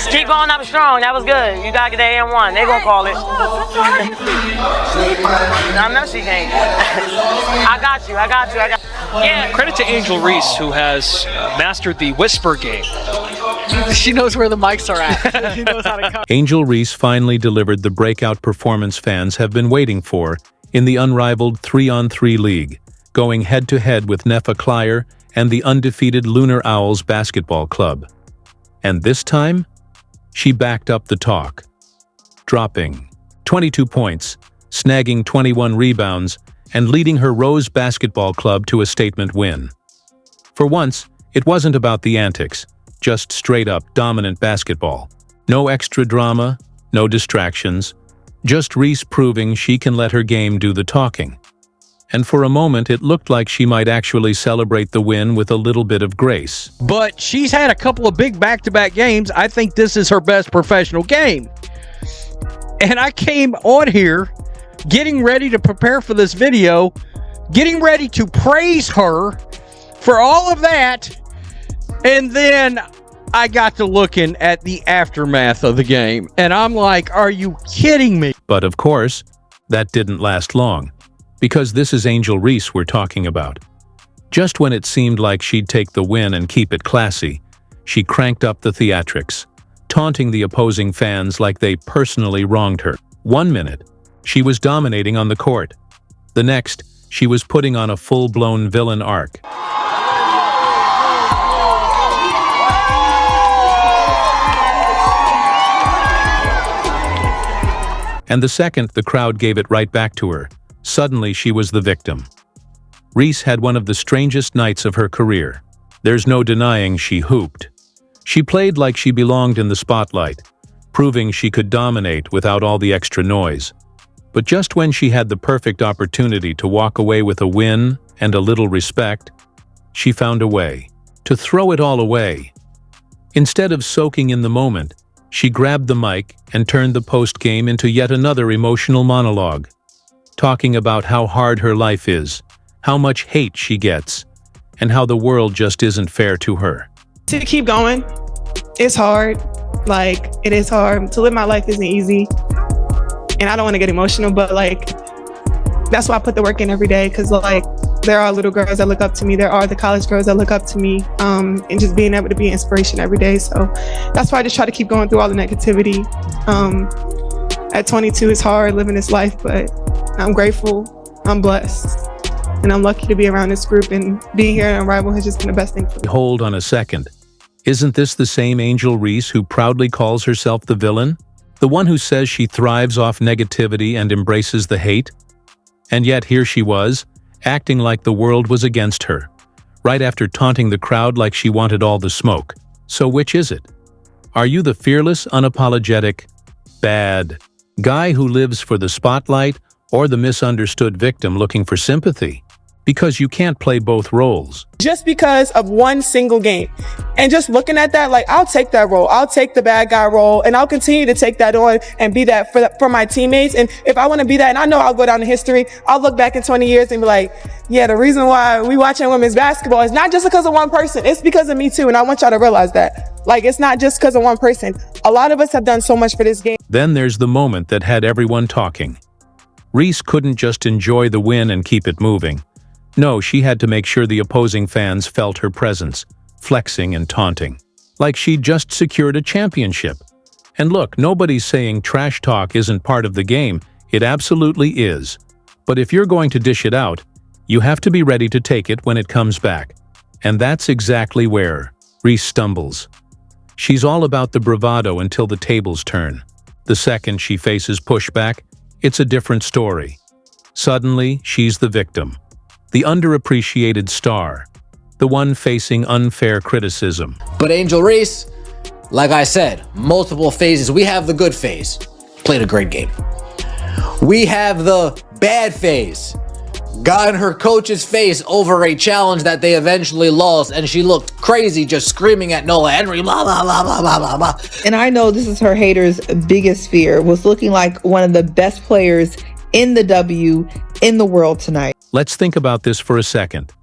Keep going up strong. That was good. You gotta get that M1. They gonna call it. I know she can't. I got you. Yeah. Credit to Angel Reese, who has mastered the whisper game. She knows where the mics are at. She knows how to cut. Angel Reese finally delivered the breakout performance fans have been waiting for in the Unrivaled 3-on-3 League, going head-to-head with Nefa Clyer and the undefeated Lunar Owls Basketball Club. And this time, she backed up the talk, dropping 22 points, snagging 21 rebounds, and leading her Rose Basketball Club to a statement win. For once, it wasn't about the antics, just straight-up dominant basketball. No extra drama, no distractions, just Reese proving she can let her game do the talking. And for a moment, it looked like she might actually celebrate the win with a little bit of grace. But she's had a couple of big back-to-back games. I think this is her best professional game. And I came on here getting ready to prepare for this video, getting ready to praise her for all of that. And then I got to looking at the aftermath of the game. And I'm like, are you kidding me? But of course, that didn't last long. Because this is Angel Reese we're talking about. Just when it seemed like she'd take the win and keep it classy, she cranked up the theatrics, taunting the opposing fans like they personally wronged her. 1 minute, she was dominating on the court. The next, she was putting on a full-blown villain arc. And the second, the crowd gave it right back to her. Suddenly, she was the victim. Reese had one of the strangest nights of her career. There's no denying she hooped. She played like she belonged in the spotlight, proving she could dominate without all the extra noise. But just when she had the perfect opportunity to walk away with a win and a little respect, she found a way to throw it all away. Instead of soaking in the moment, she grabbed the mic and turned the post-game into yet another emotional monologue, talking about how hard her life is, how much hate she gets, and how the world just isn't fair to her. To keep going, it's hard. Like, it is hard. To live my life isn't easy. And I don't want to get emotional, but like, that's why I put the work in every day. Cause like, there are little girls that look up to me. There are the college girls that look up to me. And just being able to be an inspiration every day. So that's why I just try to keep going through all the negativity. At 22, it's hard living this life, but I'm grateful, I'm blessed, and I'm lucky to be around this group, and being here at Unrivaled has just been the best thing for me. Hold on a second. Isn't this the same Angel Reese who proudly calls herself the villain? The one who says she thrives off negativity and embraces the hate? And yet here she was, acting like the world was against her, right after taunting the crowd like she wanted all the smoke. So which is it? Are you the fearless, unapologetic, bad guy who lives for the spotlight, or the misunderstood victim looking for sympathy? Because you can't play both roles. Just because of one single game. And just looking at that, like, I'll take that role. I'll take the bad guy role, and I'll continue to take that on and be that for my teammates. And if I want to be that, and I know I'll go down in history, I'll look back in 20 years and be like, yeah, the reason why we watching women's basketball is not just because of one person. It's because of me too. And I want y'all to realize that. Like, it's not just because of one person. A lot of us have done so much for this game. Then there's the moment that had everyone talking. Reese couldn't just enjoy the win and keep it moving. No, she had to make sure the opposing fans felt her presence, flexing and taunting, like she'd just secured a championship. And look, nobody's saying trash talk isn't part of the game. It absolutely is. But if you're going to dish it out, you have to be ready to take it when it comes back. And that's exactly where Reese stumbles. She's all about the bravado until the tables turn. The second she faces pushback, it's a different story. Suddenly, she's the victim. The underappreciated star, the one facing unfair criticism. But Angel Reese, like I said, multiple phases. We have the good phase, played a great game. We have the bad phase, got in her coach's face over a challenge that they eventually lost, and she looked crazy just screaming at Noah Henry, blah, blah, blah, blah, blah, blah, blah. And I know this is her haters' biggest fear, was looking like one of the best players in the W in the world tonight. Let's think about this for a second.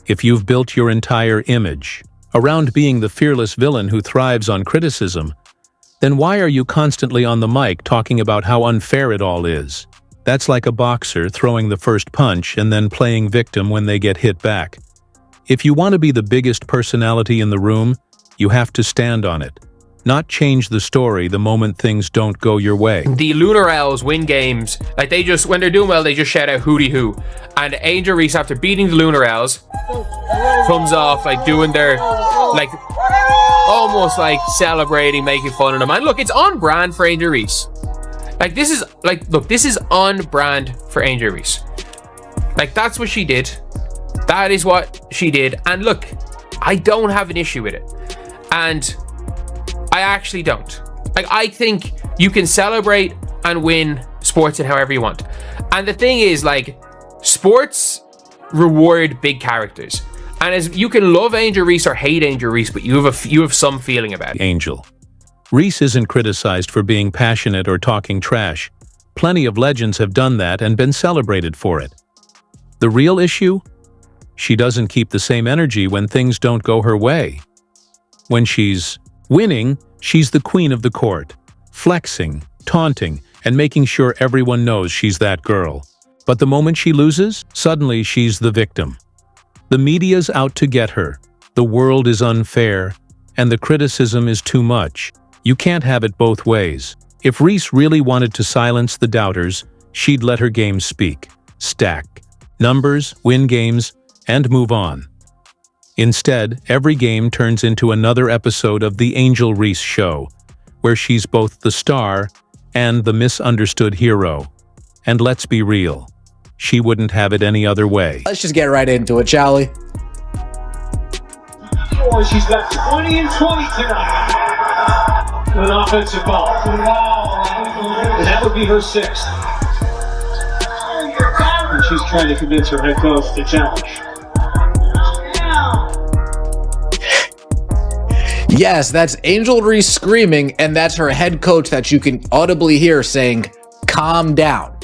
If you've built your entire image around being the fearless villain who thrives on criticism, then why are you constantly on the mic talking about how unfair it all is? That's like a boxer throwing the first punch and then playing victim when they get hit back. If you want to be the biggest personality in the room, you have to stand on it, not change the story the moment things don't go your way. The Lunar Elves win games. Like, they just, when they're doing well, they just shout out hooty hoo. And Angel Reese, after beating the Lunar Elves, comes off like doing their, like, almost like celebrating, making fun of them. And look, it's on brand for Angel Reese. Like, this is, like, look, this is on brand for Angel Reese. Like, that's what she did. That is what she did. And look, I don't have an issue with it. And I actually don't. Like, I think you can celebrate and win sports in however you want. And the thing is, like, sports reward big characters. And as you can love Angel Reese or hate Angel Reese, but you have some feeling about it. Angel. Reese isn't criticized for being passionate or talking trash. Plenty of legends have done that and been celebrated for it. The real issue? She doesn't keep the same energy when things don't go her way. When she's winning, she's the queen of the court, flexing, taunting, and making sure everyone knows she's that girl. But the moment she loses, suddenly she's the victim. The media's out to get her, the world is unfair, and the criticism is too much. You can't have it both ways. If Reese really wanted to silence the doubters, she'd let her game speak, stack numbers, win games, and move on. Instead, every game turns into another episode of the Angel Reese Show, where she's both the star and the misunderstood hero. And let's be real, she wouldn't have it any other way. Let's just get right into it, shall we? She's got 20 and 20 tonight with an offensive ball. And that would be her sixth. And she's trying to convince her head coach to challenge. Yes, that's Angel Reese screaming, and that's her head coach that you can audibly hear saying, "Calm down.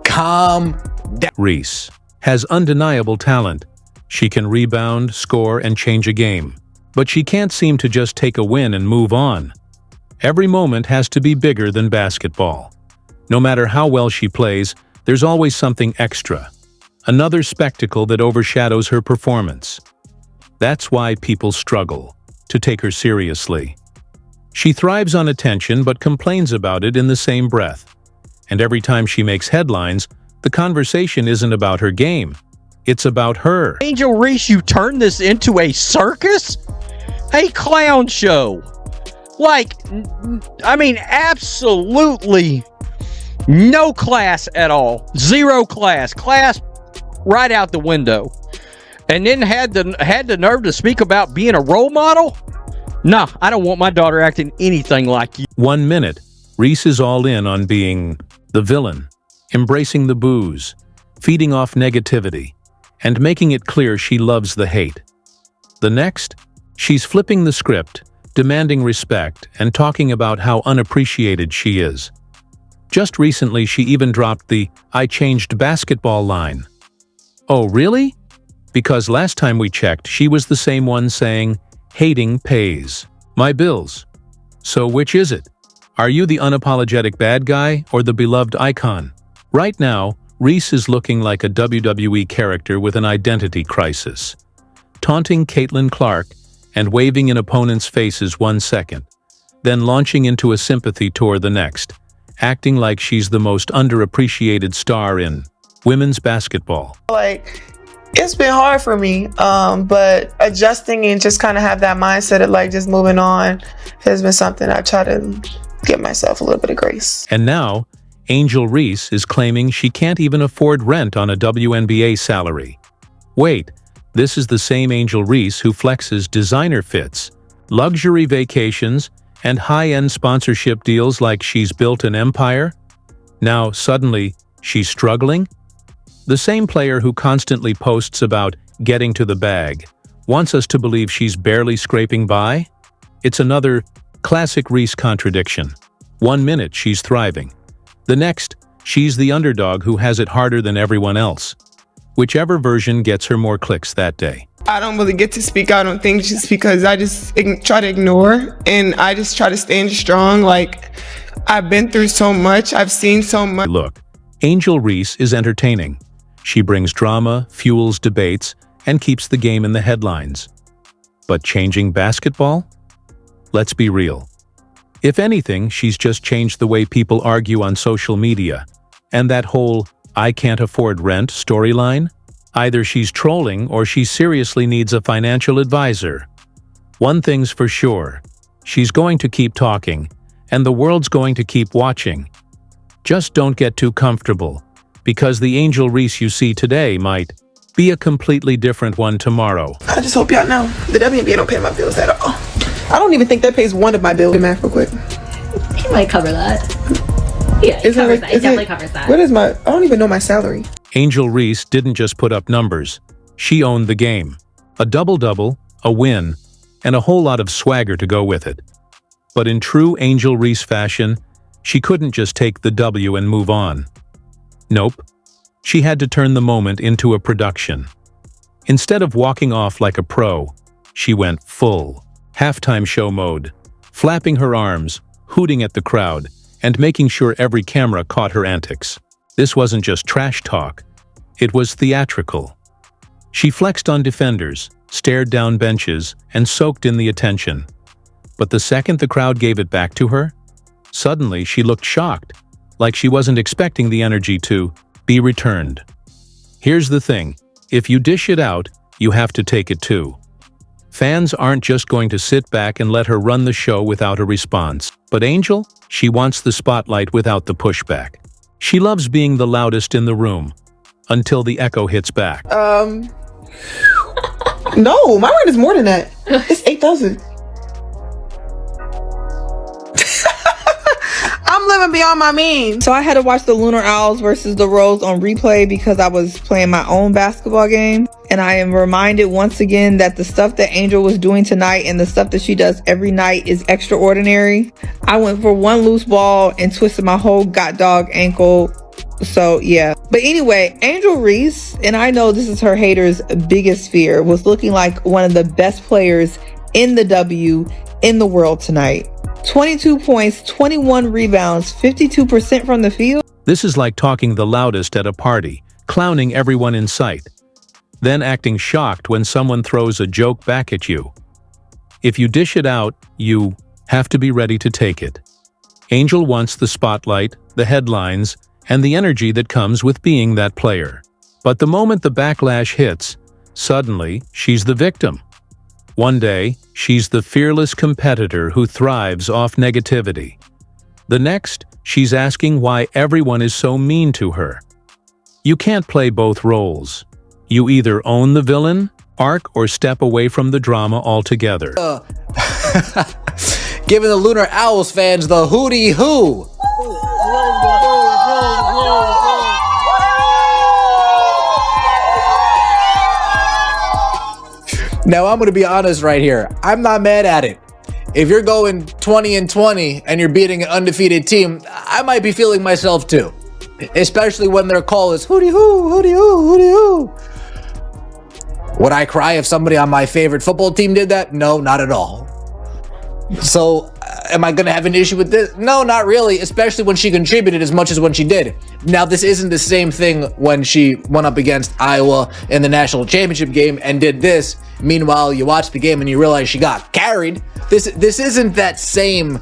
Calm down." Reese has undeniable talent. She can rebound, score, and change a game. But she can't seem to just take a win and move on. Every moment has to be bigger than basketball. No matter how well she plays, there's always something extra. Another spectacle that overshadows her performance. That's why people struggle to take her seriously. She thrives on attention but complains about it in the same breath. And every time she makes headlines, the conversation isn't about her game. It's about her. Angel Reese, you turned this into a circus? A clown show. Like, I mean, absolutely no class at all. Zero class. Class right out the window. And then had the nerve to speak about being a role model? Nah, I don't want my daughter acting anything like you. 1 minute, Reese is all in on being the villain, embracing the booze, feeding off negativity, and making it clear she loves the hate. The next, she's flipping the script, demanding respect, and talking about how unappreciated she is. Just recently, she even dropped the "I changed basketball" line. Oh, really? Because last time we checked, she was the same one saying, "Hating pays my bills." So which is it? Are you the unapologetic bad guy or the beloved icon? Right now, Reese is looking like a WWE character with an identity crisis, taunting Caitlin Clark and waving in opponents' faces 1 second, then launching into a sympathy tour the next, acting like she's the most underappreciated star in women's basketball. Like, it's been hard for me, but adjusting and just kind of have that mindset of like just moving on has been something I try to give myself a little bit of grace. And now, Angel Reese is claiming she can't even afford rent on a WNBA salary. Wait, this is the same Angel Reese who flexes designer fits, luxury vacations, and high-end sponsorship deals like she's built an empire? Now, suddenly, she's struggling? The same player who constantly posts about getting to the bag wants us to believe she's barely scraping by? It's another classic Reese contradiction. 1 minute she's thriving. The next, she's the underdog who has it harder than everyone else. whichever version gets her more clicks that day. I don't really get to speak out on things just because I just try to ignore, and I just try to stand strong. Like, I've been through so much. I've seen so much. Look, Angel Reese is entertaining. She brings drama, fuels debates, and keeps the game in the headlines. But changing basketball? Let's be real. If anything, she's just changed the way people argue on social media. And that whole "I can't afford rent" storyline? Either she's trolling or she seriously needs a financial advisor. One thing's for sure, she's going to keep talking, and the world's going to keep watching. Just don't get too comfortable, because the Angel Reese you see today might be a completely different one tomorrow. I just hope y'all know the WNBA don't pay my bills at all. I don't even think that pays one of my bills. Math real quick. He might cover that. Yeah, it covers that. It definitely covers that. What is my? I don't even know my salary. Angel Reese didn't just put up numbers. She owned the game. A double-double, a win, and a whole lot of swagger to go with it. But in true Angel Reese fashion, she couldn't just take the W and move on. Nope. She had to turn the moment into a production. Instead of walking off like a pro, she went full halftime show mode, flapping her arms, hooting at the crowd, and making sure every camera caught her antics. This wasn't just trash talk. It was theatrical. She flexed on defenders, stared down benches, and soaked in the attention. But the second the crowd gave it back to her, suddenly she looked shocked, like she wasn't expecting the energy to be returned. Here's the thing, if you dish it out, you have to take it too. Fans aren't just going to sit back and let her run the show without a response. But Angel, she wants the spotlight without the pushback. She loves being the loudest in the room, until the echo hits back. No, my rent is more than that. It's $8,000. I'm living beyond my means. So I had to watch the Lunar Owls versus the Rose on replay because I was playing my own basketball game. And I am reminded once again that the stuff that Angel was doing tonight and the stuff that she does every night is extraordinary. I went for one loose ball and twisted my whole dog ankle. So yeah. But anyway, Angel Reese, and I know this is her haters' biggest fear, was looking like one of the best players in the W in the world tonight. 22 points, 21 rebounds, 52% from the field. This is like talking the loudest at a party, clowning everyone in sight, then acting shocked when someone throws a joke back at you. If you dish it out, you have to be ready to take it. Angel wants the spotlight, the headlines, and the energy that comes with being that player. But the moment the backlash hits, suddenly she's the victim. One day, she's the fearless competitor who thrives off negativity. The next, she's asking why everyone is so mean to her. You can't play both roles. You either own the villain arc or step away from the drama altogether. Giving the Lunar Owls fans the hootie hoo. Now, I'm going to be honest right here. I'm not mad at it. If you're going 20-20 and you're beating an undefeated team, I might be feeling myself too. Especially when their call is hootie hoo, hootie hoo, hootie hoo. Would I cry if somebody on my favorite football team did that? No, not at all. So, am I going to have an issue with this? No, not really, especially when she contributed as much as when she did. Now, this isn't the same thing when she went up against Iowa in the national championship game and did this. Meanwhile, you watch the game and you realize she got carried. This isn't that same.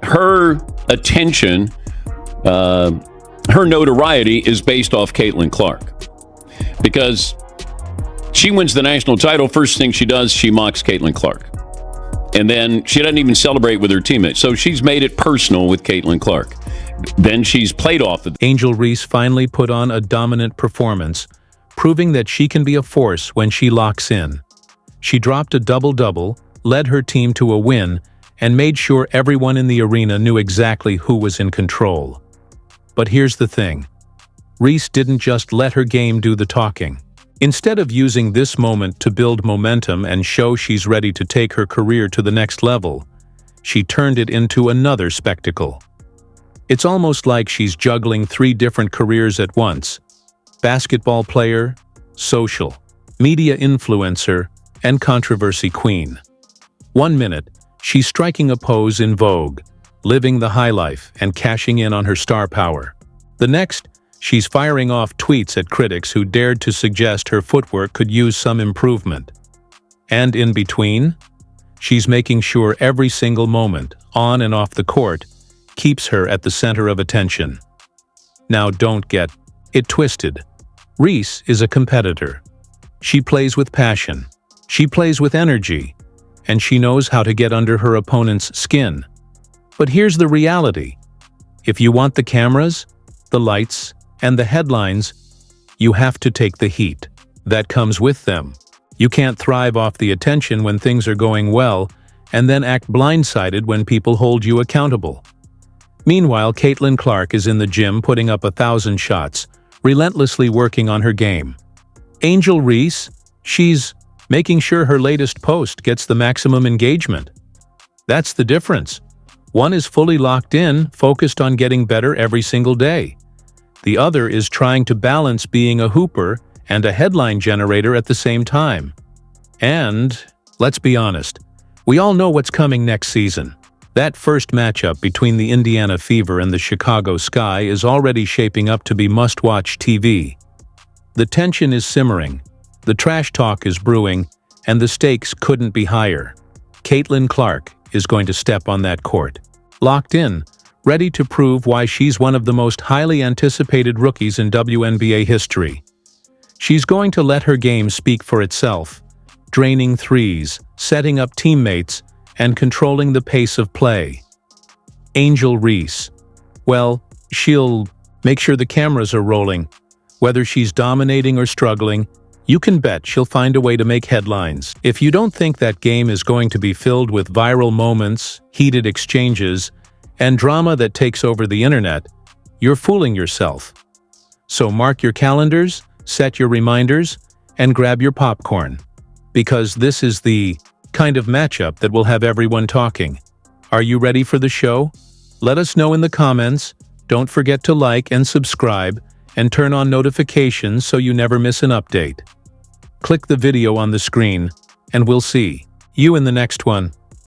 Her attention, her notoriety is based off Caitlin Clark. Because she wins the national title, first thing she does, she mocks Caitlin Clark. And then she doesn't even celebrate with her teammates. So she's made it personal with Caitlin Clark. Then she's played off of Angel Reese finally put on a dominant performance, proving that she can be a force when she locks in. She dropped a double-double, led her team to a win, and made sure everyone in the arena knew exactly who was in control. But here's the thing. Reese didn't just let her game do the talking. Instead of using this moment to build momentum and show she's ready to take her career to the next level, she turned it into another spectacle. It's almost like she's juggling 3 different careers at once. basketball player, social, media influencer, and controversy queen. 1 minute, she's striking a pose in Vogue, living the high life and cashing in on her star power. The next, she's firing off tweets at critics who dared to suggest her footwork could use some improvement. And in between, she's making sure every single moment, on and off the court, keeps her at the center of attention. Now don't get it twisted. Reese is a competitor. She plays with passion. She plays with energy. And she knows how to get under her opponent's skin. But here's the reality. If you want the cameras, the lights, and the headlines, you have to take the heat that comes with them. You can't thrive off the attention when things are going well and then act blindsided when people hold you accountable. Meanwhile, Caitlin Clark is in the gym putting up 1,000 shots, relentlessly working on her game. Angel Reese, she's making sure her latest post gets the maximum engagement. That's the difference. One is fully locked in, focused on getting better every single day. The other is trying to balance being a hooper and a headline generator at the same time. And, let's be honest, we all know what's coming next season. That first matchup between the Indiana Fever and the Chicago Sky is already shaping up to be must-watch TV. The tension is simmering, the trash talk is brewing, and the stakes couldn't be higher. Caitlin Clark is going to step on that court, locked in, ready to prove why she's one of the most highly anticipated rookies in WNBA history. She's going to let her game speak for itself, draining threes, setting up teammates, and controlling the pace of play. Angel Reese. Well, she'll make sure the cameras are rolling. Whether she's dominating or struggling, you can bet she'll find a way to make headlines. If you don't think that game is going to be filled with viral moments, heated exchanges, and drama that takes over the internet, you're fooling yourself. So mark your calendars, set your reminders, and grab your popcorn. Because this is the kind of matchup that will have everyone talking. Are you ready for the show? Let us know in the comments. Don't forget to like and subscribe, and turn on notifications so you never miss an update. Click the video on the screen, and we'll see you in the next one.